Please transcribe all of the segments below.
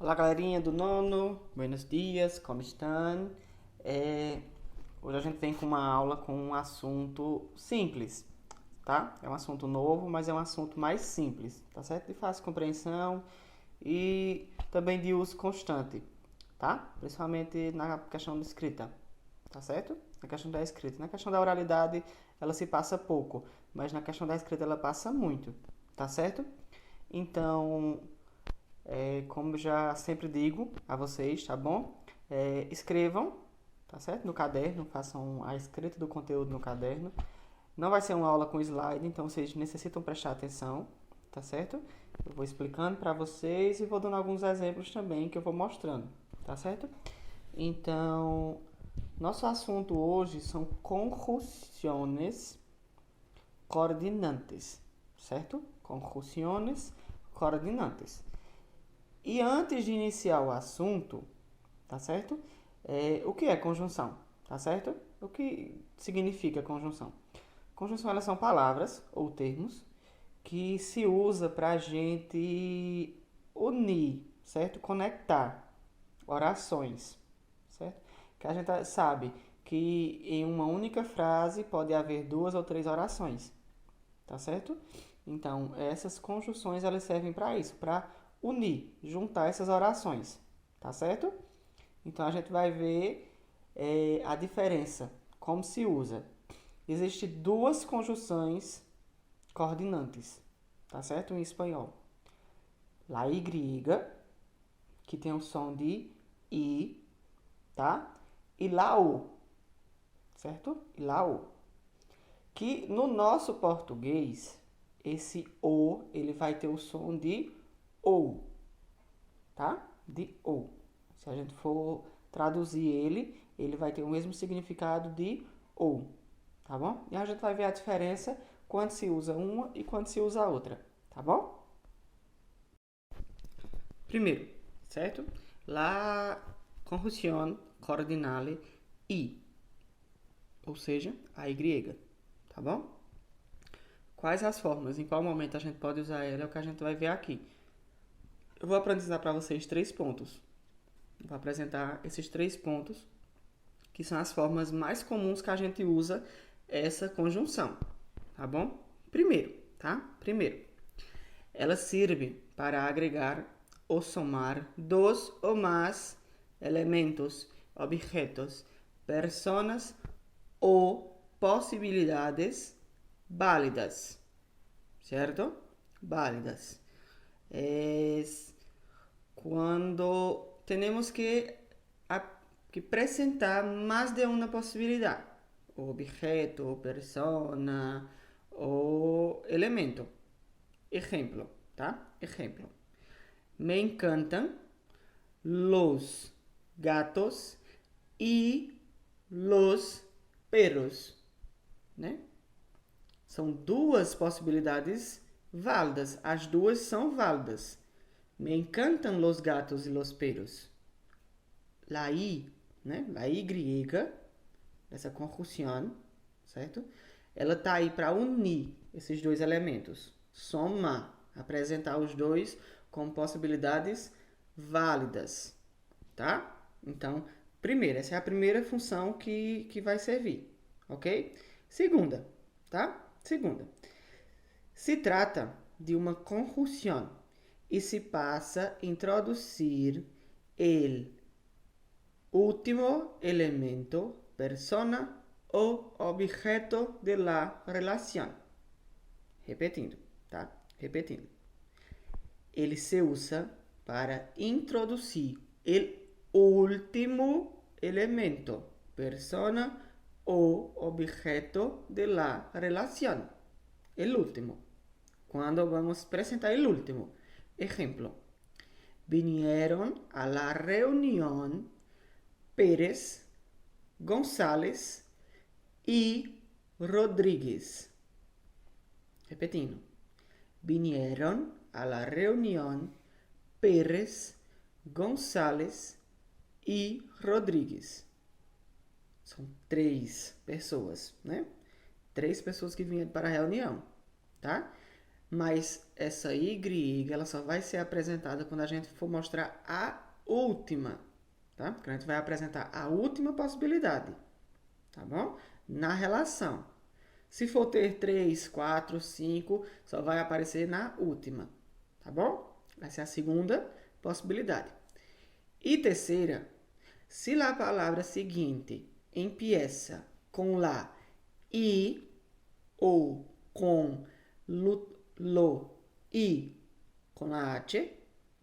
Olá, galerinha do nono, buenos dias, como estão? Hoje a gente vem com uma aula com um assunto simples, tá? É um assunto novo, mas é um assunto mais simples, tá certo? De fácil compreensão e também de uso constante, tá? Principalmente na questão da escrita, tá certo? Na questão da escrita. Na questão da oralidade, ela se passa pouco, mas na questão da escrita ela passa muito, tá certo? Então, como já sempre digo a vocês, tá bom? Escrevam, tá certo? No caderno, façam a escrita do conteúdo no caderno. Não vai ser uma aula com slide, então vocês necessitam prestar atenção, tá certo? Eu vou explicando para vocês e vou dando alguns exemplos também que eu vou mostrando, tá certo? Então, nosso assunto hoje são conjunções coordenantes, certo? Conjunções coordenantes. E antes de iniciar o assunto, tá certo? O que é conjunção, tá certo? O que significa conjunção? Conjunção, elas são palavras ou termos que se usa para a gente unir, certo? Conectar orações, certo? Que a gente sabe que em uma única frase pode haver duas ou três orações, tá certo? Então, essas conjunções elas servem para isso, para unir, juntar essas orações, tá certo? Então, a gente vai ver a diferença, como se usa. Existem duas conjunções coordenantes, tá certo? Em espanhol. La Y, que tem o som de I, tá? E la U, certo? E la U. Que no nosso português, esse O, ele vai ter o som de OU, tá? De OU. Se a gente for traduzir ele, ele vai ter o mesmo significado de OU, tá bom? E a gente vai ver a diferença quando se usa uma e quando se usa a outra, tá bom? Primeiro, certo? La conjunción coordinale I, ou seja, a Y, tá bom? Quais as formas? Em qual momento a gente pode usar ela é o que a gente vai ver aqui. Eu vou apresentar para vocês 3 pontos. Vou apresentar esses 3 pontos, que são as formas mais comuns que a gente usa essa conjunção, tá bom? Primeiro, tá? Primeiro, ela serve para agregar ou somar dois ou mais elementos, objetos, personas ou possibilidades válidas, certo? Válidas. Es cuando tenemos que presentar más de una posibilidad, objeto, persona o elemento. Ejemplo, ¿tá? Ejemplo. Me encantan los gatos y los perros, né? São duas possibilidades válidas. As duas são válidas. Me encantam los gatos y los perros. La I, né? La Y, essa conjunção, certo? Ela tá aí para unir esses dois elementos. Soma, apresentar os dois como possibilidades válidas, tá? Então, primeiro, essa é a primeira função que vai servir, ok? Segunda, tá? Segunda. Se trata de uma conjunção e se passa a introduzir el último elemento, persona ou objeto de la relação. Repetindo, tá? Repetindo. Ele se usa para introduzir o último elemento, persona ou objeto de la relação. El último. Cuando vamos a presentar el último. Ejemplo. Vinieron a la reunión Pérez, González y Rodríguez. Repetindo. Vinieron a la reunión Pérez, González e Rodríguez. São 3 pessoas, né? 3 pessoas que vieram para a reunião, tá? Mas essa Y, ela só vai ser apresentada quando a gente for mostrar a última, tá? Porque a gente vai apresentar a última possibilidade, tá bom? Na relação. Se for ter 3, 4, 5, só vai aparecer na última, tá bom? Vai ser a segunda possibilidade. E terceira, se a palavra seguinte empieza com la I ou com lo I com a H,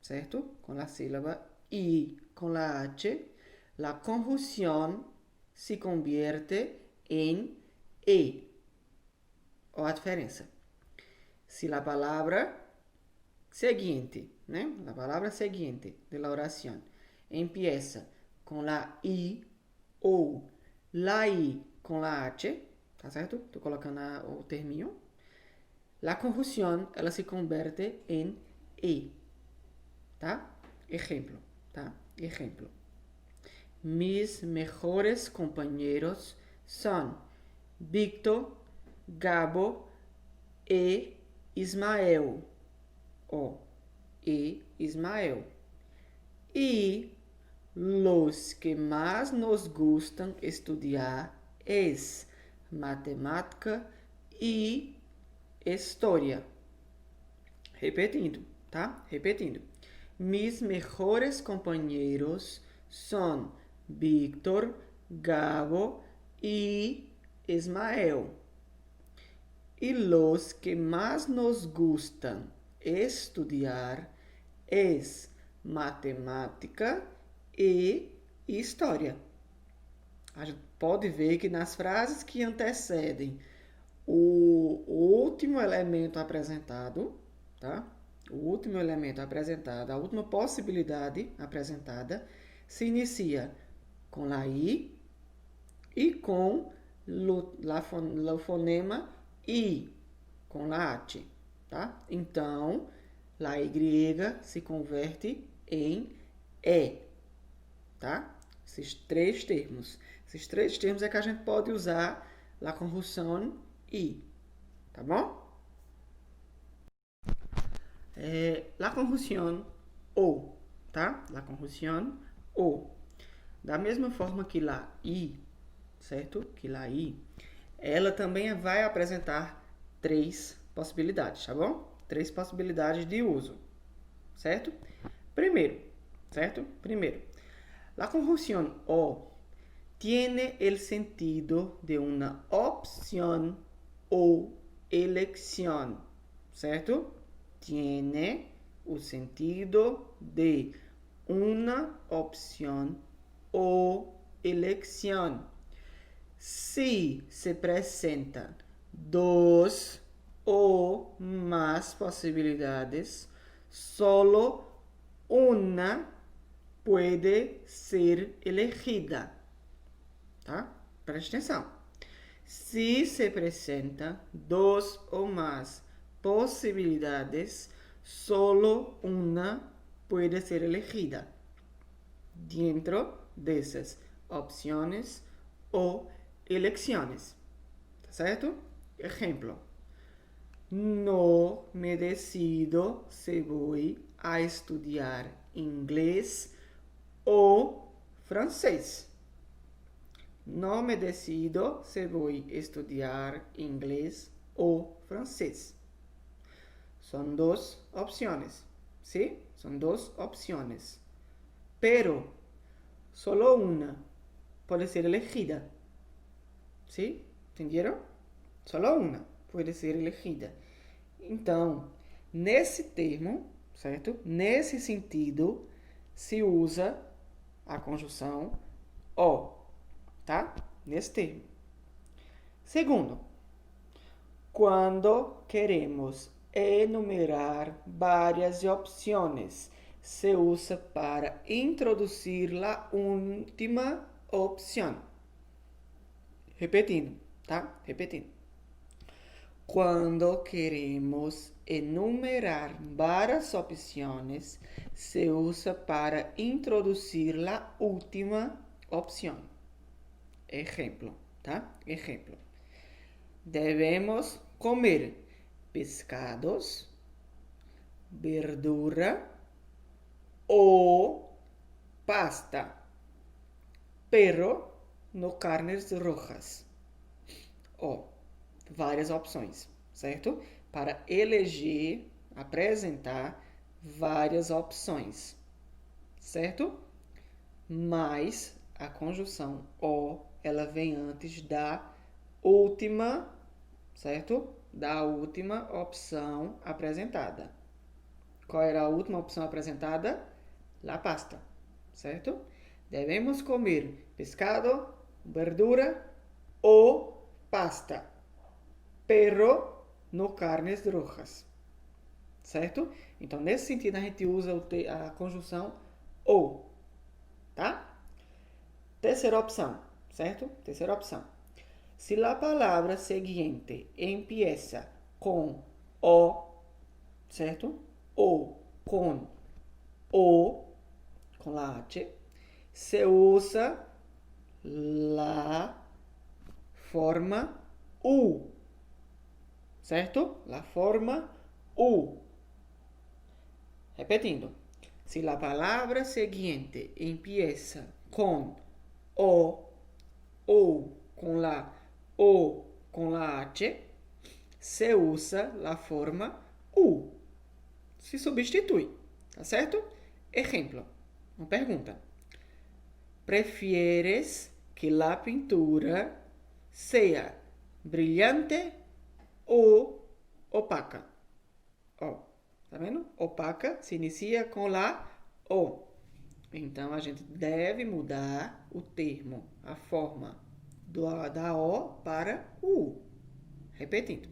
certo? Com a sílaba I com a H, la conjunción se convierte em E. Olha a diferença. Se a palavra seguinte, né? A palavra seguinte de la oración empieza com la I ou la I com la H, tá certo? Estou colocando o terminho. La conjunción, ela se converte em E, tá? Ejemplo, tá? Ejemplo. Mis mejores compañeros son Víctor, Gabo e Ismael. Ó, e Ismael. Y los que más nos gustan estudiar es matemática y historia. Repetindo, tá? Repetindo. Mis mejores compañeros son Víctor, Gabo y Ismael. Y los que más nos gustan estudiar es matemática e história. A gente pode ver que nas frases que antecedem o último elemento apresentado, tá? O último elemento apresentado, a última possibilidade apresentada, se inicia com a I e com o fonema I, com a H, tá? Então, a Y se converte em E, tá? Esses três termos é que a gente pode usar a conjunção I, tá bom? La conjunción o, tá? La conjunción o. Da mesma forma que la I, certo? Que la I, ela também vai apresentar três possibilidades, tá bom? Três possibilidades de uso, certo? Primeiro, la conjunción o tiene el sentido de una opción o elección, certo? Tiene o sentido de una opción o elección. Si se presentan dos o más posibilidades, solo una puede ser elegida. Tá? Preste atenção. Se se apresentam dos ou mais possibilidades, solo una puede ser elegida dentro dessas opções ou elecciones. ¿Tá certo? Ejemplo. No me decido si voy a estudiar inglés o francés. No me decido si voy a estudiar inglés o francés. Son dos opciones, ¿sí? Son dos opciones. Pero solo una puede ser elegida. ¿Sí? ¿Entendieron? Solo uma pode ser elegida. Então, nesse termo, certo? Nesse sentido, se usa a conjunção o, tá? Nesse termo. Segundo, quando queremos enumerar várias opções, se usa para introduzir a última opção. Repetindo, tá? Repetindo. Quando queremos enumerar várias opções, se usa para introduzir a última opção. Exemplo, tá? Exemplo. Devemos comer pescados, verdura o pasta, pero no carnes rojas. Ó, várias opções, certo? Para eleger, apresentar várias opções, certo? Mas a conjunção o, ela vem antes da última, certo? Da última opção apresentada. Qual era a última opção apresentada? La pasta, certo? Devemos comer pescado, verdura ou pasta, pero no carnes rojas, certo? Então, nesse sentido, a gente usa a conjunção ou, tá? Terceira opção, certo? Terceira opção. Se a palavra seguinte empieza com o, certo? Ou com o, com a H, se usa la forma U, certo? La forma U. Repetindo. Se a palavra seguinte empieza com o ou com la O com la H, se usa a forma U. Se substitui, tá certo? Exemplo, uma pergunta. ¿Prefieres que la pintura sea brillante ou opaca? Ó, tá vendo? Opaca se inicia com la O. Então, a gente deve mudar o termo, a forma da O para U. Repetindo.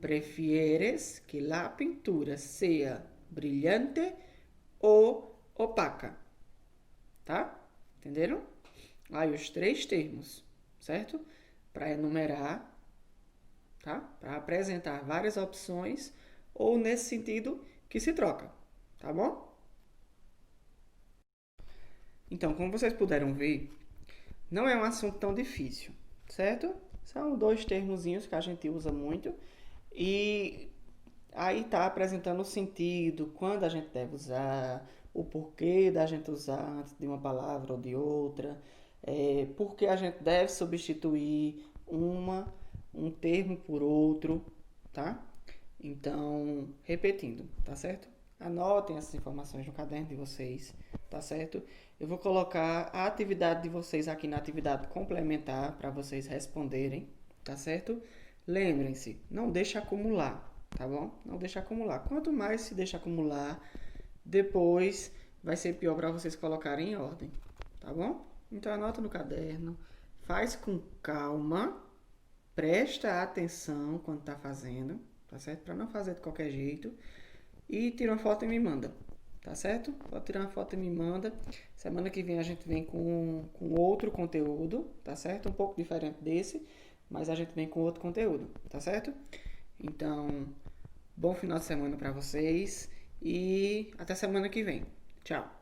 ¿Prefieres que la pintura sea brillante ou opaca? Tá? Entenderam? Aí os três termos, certo? Para enumerar, tá? Para apresentar várias opções ou nesse sentido que se troca, tá bom? Então, como vocês puderam ver, não é um assunto tão difícil, certo? São dois termozinhos que a gente usa muito e aí está apresentando o sentido, quando a gente deve usar, o porquê da gente usar antes de uma palavra ou de outra, por que a gente deve substituir um termo por outro, tá? Então, repetindo, tá certo? Anotem essas informações no caderno de vocês, tá certo? Eu vou colocar a atividade de vocês aqui na atividade complementar para vocês responderem, tá certo? Lembrem-se, não deixe acumular, tá bom? Não deixe acumular. Quanto mais se deixa acumular, depois vai ser pior para vocês colocarem em ordem, tá bom? Então anota no caderno, faz com calma, presta atenção quando tá fazendo, tá certo? Para não fazer de qualquer jeito. E tira uma foto e me manda, tá certo? Pode tirar uma foto e me manda. Semana que vem a gente vem com outro conteúdo, tá certo? Um pouco diferente desse, mas a gente vem com outro conteúdo, tá certo? Então, bom final de semana para vocês e até semana que vem. Tchau!